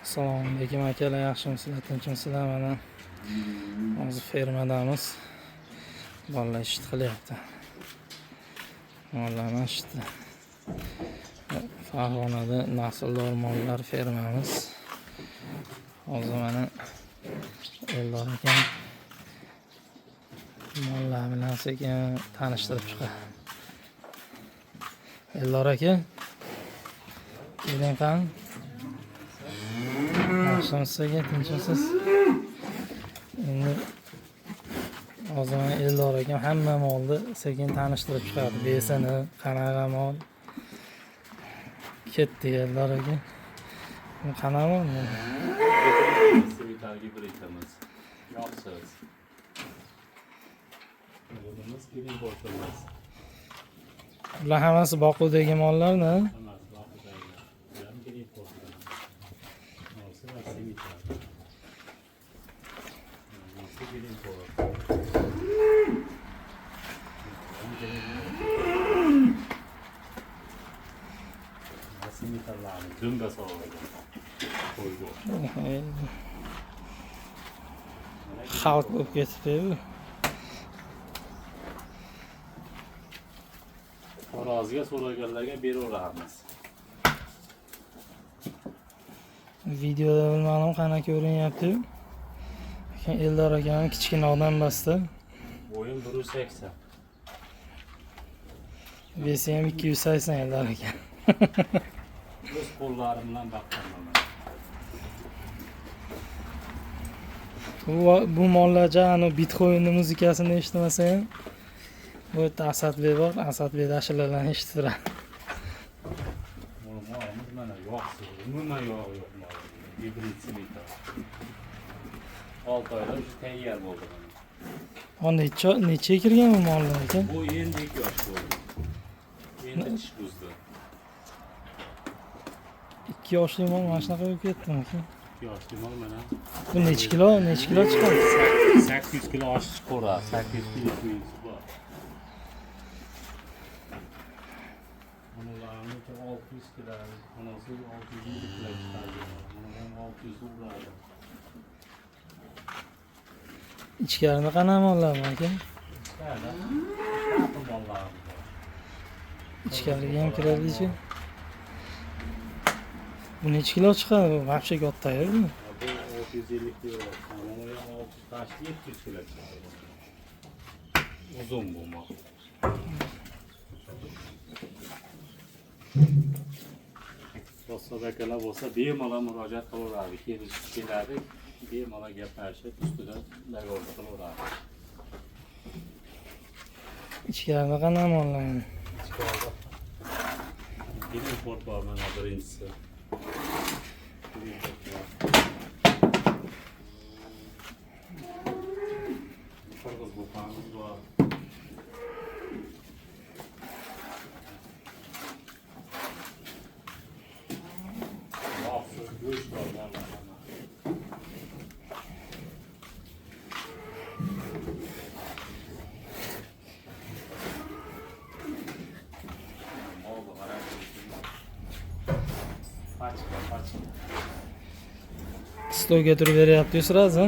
Assalomu alaykum akalar, yaxshimisizlar, tinchmisizlar? Mana hozir fermadamiz. Bolalar ishit qilyapti. Mollarni ishitdi. Farg'onada nasldor mollar fermamiz. Hozir mana Eldor aka mollar bilan sekin tanishtirib chiqadi. Eldor aka, keling qani. Yaxshimisiz aka, tinchmisiz? Endi hozir mana Eldor akam hamma molni sekin tanishtirib chiqadi. Besini, qanaqa mol. Ketdi Eldor aka. Bu qanaqa mol? Semitarga bir ekamiz. Yoqsiz. Yo'limiz keling bo'lamiz. Bular hammasi boquvdagi mollarmi? Hammasi boquvdagi. Ham keling bo'lamiz. Yoqsiz semitar. Yoqsiz keling bo'lamiz. Semitarlarni dumba sog'lagan. Qo'ygo. Xalq bo'lib ketibdi-ku. Xo'rozga so'raganlarga beraveramiz. Videoda bilmadim qanaqa ko'rinyapti. Lekin Eldor akam kichkina odam basta. Bo'yim 180. Besi ham 280 Eldor aka. O'z qo'llarim bilan baqqanman. Bu mollarcha ana Bitcoin'ning muzikasini eshitmasa ham bu yerda Asadbek bor, Asadbek ashulalarni eshitib turadi. Molimiz mana yoqsiz, umuman yog'i yo'q mol. Gibrid semitar. 6 oyda shu tayyor bo'ldi mana. Necha kirgan bu mollar ekan? Bu endi 2 yosh bo'ldi. Endi tish buzdi. 2 yoshli mol mana shunaqa bo'lib ketdimi aka? 2 yoshli mol mana. Bu necha kilo chiqadi? 800 kilo oshib chiqaradi. 800 kilo bor. Monolarni 600 kilo, monosi 620 kilo chiqadi. Monodan 600 uradi. Ichkarida qanaqa mollar bor aka? Ichkariga ham kiradi-chi? Bu necha kilo chiqadi? Bu вообще katta-ku. Bu 650 kilo. Mana 700 kilo chiqadi. Uzun bu mol. Rossabakalar bo'lsa bemalol murojaat qilaveradi. Keladi, bemalol gaplashib, ustida dogovor qilaveradi. Ichkarida qanaqa mollar? Birinchi import bor mana birinchisi. Qirg'iz buqamiz bor. Yoqsiz go'sht bor mana. Stolga turib beryapti sразу.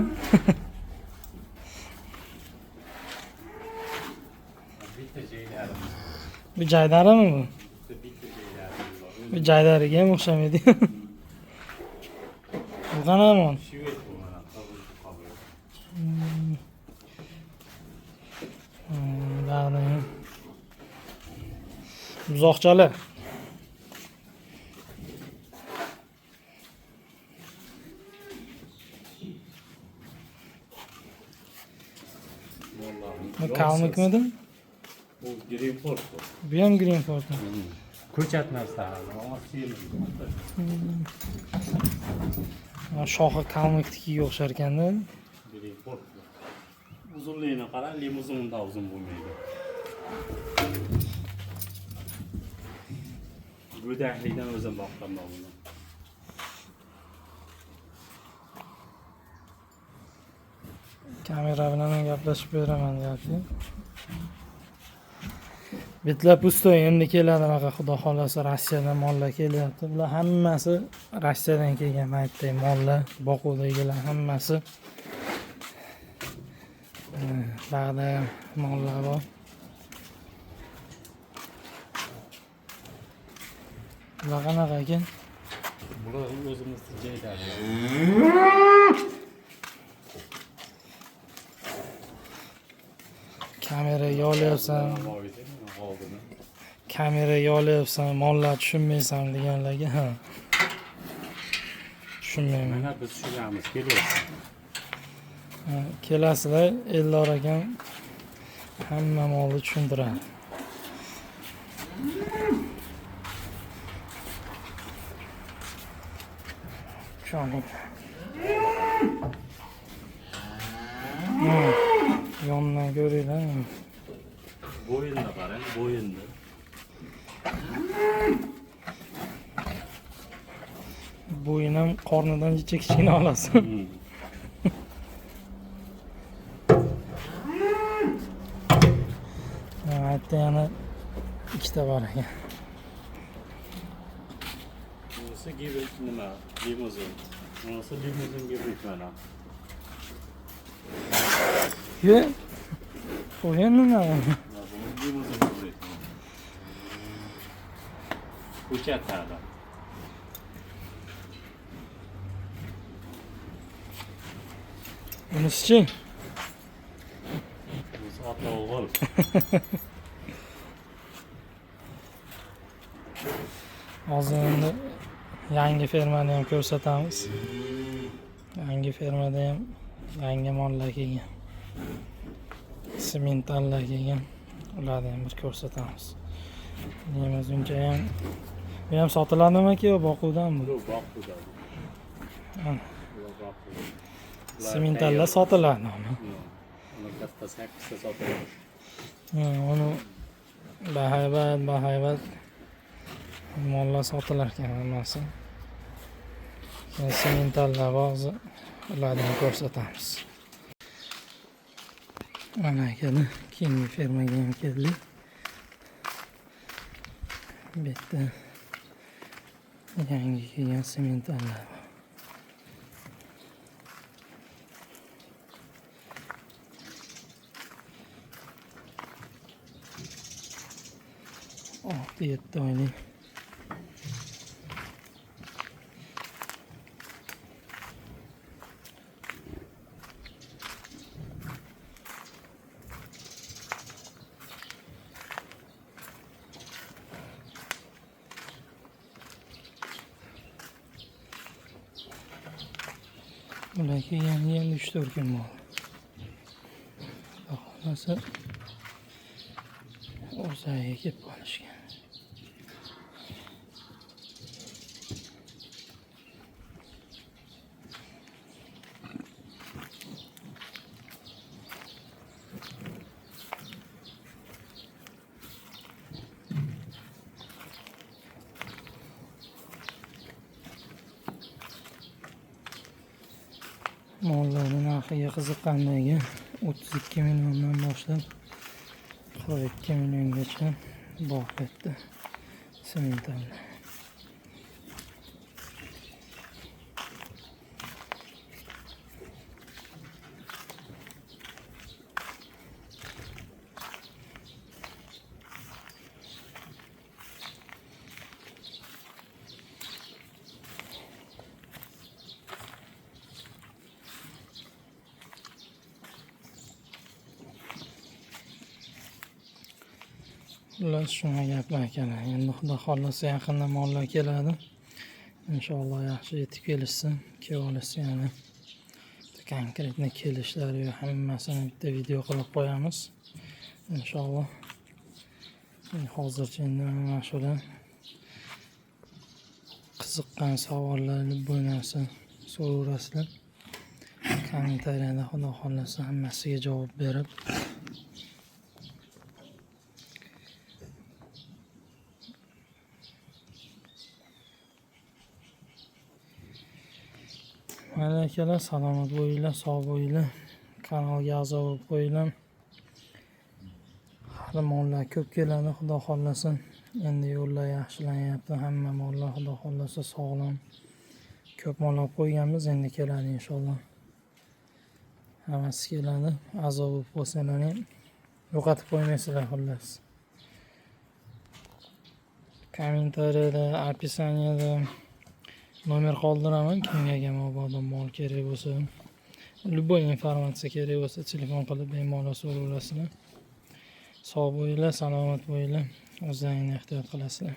Bitta joylari. Bu jaydarimi bu? Bitta joylari bor. Bu jaydariga ham o'xshamaydi. Bu qanaqa mol? Shvet bu mana qabul. Bag'dan. Buzoqchalar. Bu kalmikmidi? Bu Greenport bu. Bu ham Greenport. Ko'chat narsa. Shoxi kalmiknikiga o'xshar ekanda. Greenport. Uzunligini qara, limuzindan uzun bo'lmaydi. Go'daklikdan o'zim boqqanman buni. Kamera bilan gaplashib beraman deyapti. Bitlab ustoy endi keladi anaqa xudo xolasa Rossiyadan mollar kelyapti. Bular hammasi Rossiyadan kelgan aytdek mollar, boquvdagilar hammasi. Bag'da ham mollar bor. Bular qanaqa ekan? Bular o'zimizni joylari. Kameraga olyapsan. Kameraga olyapsan, mollar tushunmaysan deganlarga. Ha. Tushunmayman. Mana biz tushunamiz, kelyapmiz. Kelasizlar, Eldor akam hamma molni tushuntiradi. Cho'ning. Yondan ko'ringlar. Bo'yinda qarang, bo'yinda. Bo'yin ham qornidan kichkina olasan. Hatta yana ikkita bor ekan. Bunisi gibrid nima? Limuzin. Bunisi limuzin gibrid mana. Ye. Qo'yin nima? Bu limuzin gibrid. Ko'chatlarda. Bunisi-chi? Bunisi ota o'g'il. Hozir endi yangi fermani ham ko'rsatamiz. Yangi fermada ham yangi mollar kelgan. Sementallar kelgan. Ularni ham bir ko'rsatamiz. Limuzuncha ham bu ham sotiladimi-ki yo boquvdanmi? Bu boquvda. Ana, Bu boquvda. sementallar sotiladi uni. Uni katta 8 ta sotiladi. Uni bahaybat mollar sotilar ekan hammasi. Sementallar hozir ularni ham ko'rsatamiz. Mana keldi, keyingi fermaga ham keldi. Bu yerda yangi kelgan sementallar bor. Oh, 7 oylik. Ular kelganiga endi 3-4 kun bo'ldi. Xohlasa o'zaga kelib qolishgan. Mollarni narxiga qiziqqanlarga 32 milliondan boshlab 42 milliongacha bor ketdi. Sementallar. Ular shunga gaplar akalar. Endi xudo xohlasa yaqinda mollar keladi. Inshaalloh yaxshi yetib kelishsa, kelib olishsa yana konkretni kelishlari hammasini bitta video qilib qo'yamiz. Inshaalloh. Hozircha endi mana shular qiziqqan savollar bo'lmasa so'rasizlar. Kommentariyada xudo xohlasa hammasiga javob berib mayli akalar, salomat bo'linglar, sog' bo'linglar. Kanalga a'zo bo'lib qo'yinglar. hali mollar ko'p keladi, xudo xohlasa. Endi yo'llar yaxshilanyapti, hamma mollar xudo xohlasa sog'lom. Ko'p mol olib qo'yganmiz, endi keladi inshaalloh. Hammasi keladi. A'zo bo'lib qolsanglar ham yo'qotib qo'ymaysizlar xullas. Kommentariyada, opisaniyada nomer qoldiraman. Kimga mabodo mol kerak bo'lsa, любой informatsiya kerak bo'lsa, telefon qilib bemalol so'rayverasizlar. Sog' bo'linglar, salomat bo'linglar. O'zlaringni ehtiyot qilasizlar.